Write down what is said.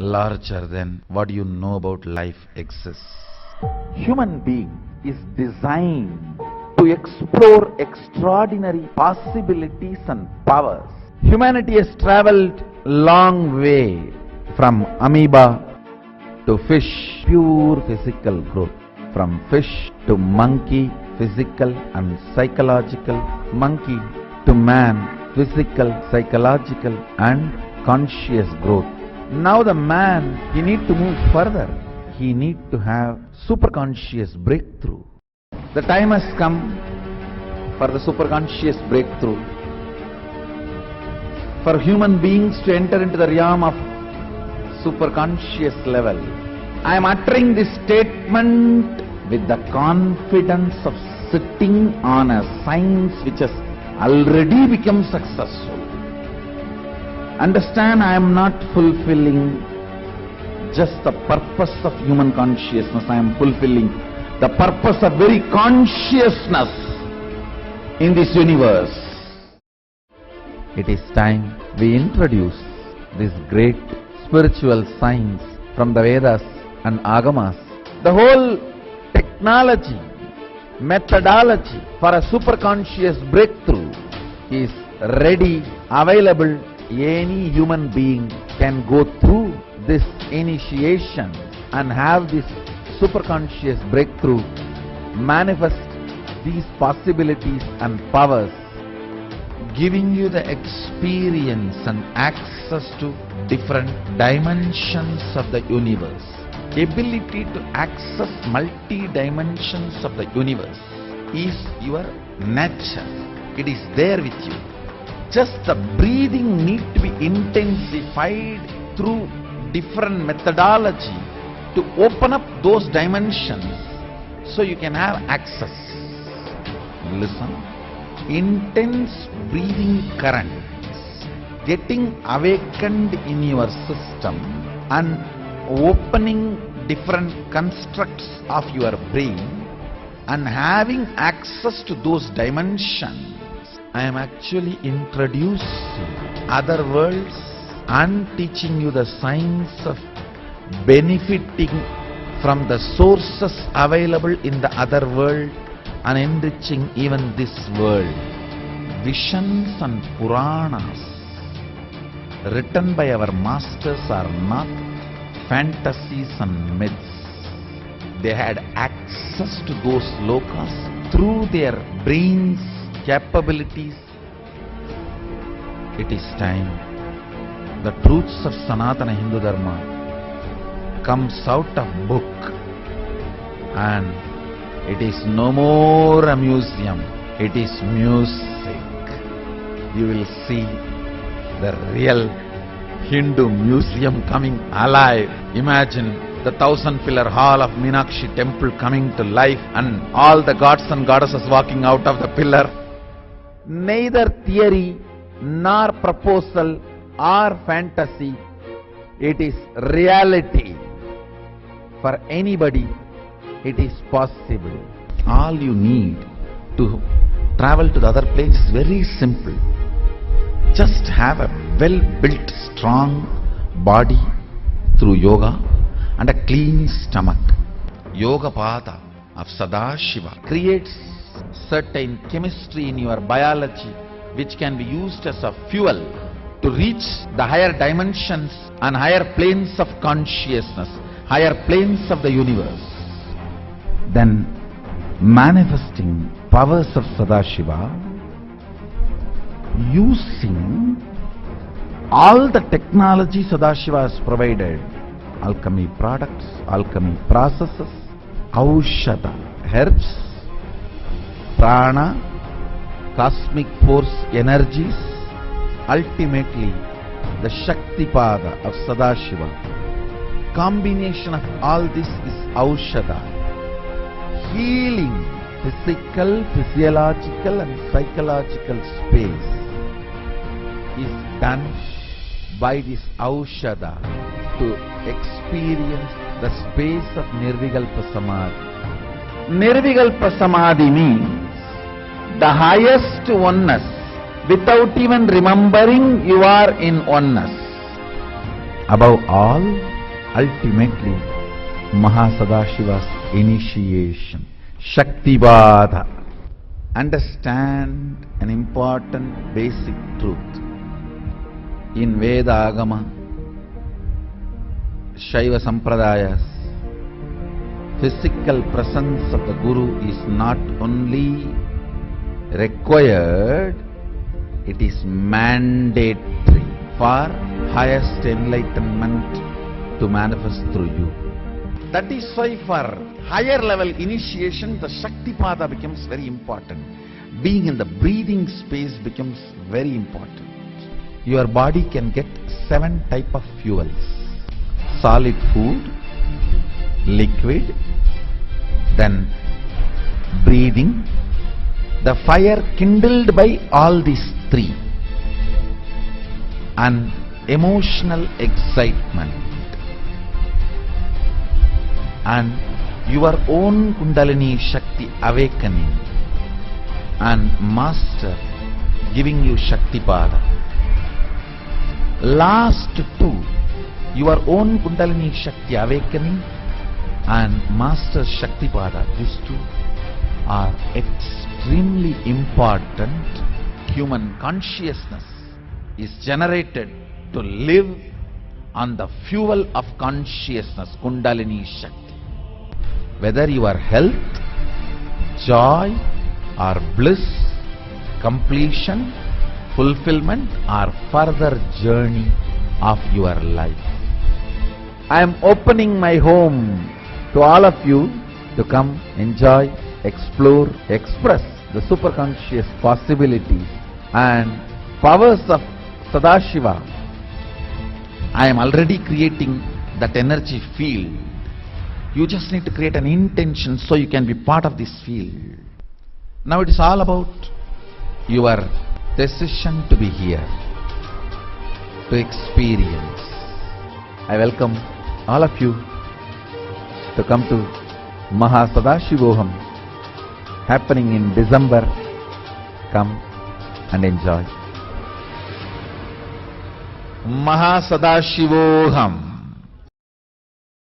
larger than what you know about life exists. Human being is designed to explore extraordinary possibilities and powers. Humanity has traveled long way from amoeba to fish, pure physical growth. From fish to monkey, physical and psychological. Monkey to man, physical, psychological and conscious growth. Now the man, he need to move further. He need to have superconscious breakthrough. The time has come for the superconscious breakthrough. For human beings to enter into the realm of superconscious level. I am uttering this statement with the confidence of sitting on a science which has already become successful. Understand, I am not fulfilling just the purpose of human consciousness. I am fulfilling the purpose of very consciousness in this universe. It is time we introduce this great spiritual science from the Vedas and Agamas. The whole technology, methodology for a superconscious breakthrough is ready, available. Any human being can go through this initiation and have this superconscious breakthrough, manifest these possibilities and powers, giving you the experience and access to different dimensions of the universe. Ability to access multi-dimensions of the universe is your nature. It is there with you. Just the breathing need to be intensified through different methodology to open up those dimensions so you can have access. Listen. Intense breathing currents getting awakened in your system and opening different constructs of your brain and having access to those dimensions. I am actually introducing other worlds and teaching you the science of benefiting from the sources available in the other world and enriching even this world. Visions and Puranas written by our masters are not fantasies and myths. They had access to those lokas through their brains' capabilities. It is time the truths of Sanatana Hindu Dharma comes out of book, and it is no more a museum, it is music. You will see the real Hindu museum coming alive. Imagine the 1,000-pillar hall of Meenakshi temple coming to life and all the gods and goddesses walking out of the pillar. Neither theory nor proposal or fantasy, it is reality. For anybody, it is possible. All you need to travel to the other place is very simple. Just have a well-built, strong body through yoga and a clean stomach. Yoga Pada of Sadashiva creates certain chemistry in your biology which can be used as a fuel to reach the higher dimensions and higher planes of consciousness, higher planes of the universe. Then manifesting powers of Sadashiva using all the technology Sadashiva has provided, alchemy products, alchemy processes, aushadha, herbs, prana, cosmic force energies, ultimately the Shaktipada of Sadashiva. Combination of all this is aushadha, healing physical, physiological and psychological space is done by this aushadha to experience the space of Nirvikalpa Samadhi. Nirvikalpa Samadhi means the highest oneness. Without even remembering, you are in oneness. Above all, ultimately Mahasadashiva's initiation, Shaktivada. Understand an important basic truth. In Veda Agama, Shaiva Sampradayas, physical presence of the Guru is not only required, it is mandatory for highest enlightenment to manifest through you. That is why for higher level initiation, the Shaktipada becomes very important. Being in the breathing space becomes very important. Your body can get 7 types of fuels: solid food, liquid, then breathing, the fire kindled by all these 3, and emotional excitement, and your own Kundalini Shakti awakening, and Master giving you Shaktipada. Last 2, your own Kundalini Shakti awakening and Master Shaktipada, these 2 are extremely important. Human consciousness is generated to live on the fuel of consciousness, Kundalini Shakti. Whether your health, joy or bliss, completion, fulfillment or further journey of your life. I am opening my home to all of you to come, enjoy, explore, express the superconscious possibilities and powers of Sadashiva. I am already creating that energy field. You just need to create an intention so you can be part of this field. Now it is all about your decision to be here, to experience. I welcome all of you to come to Mahasadashivoham, happening in December. Come and enjoy. Mahasadashivoham.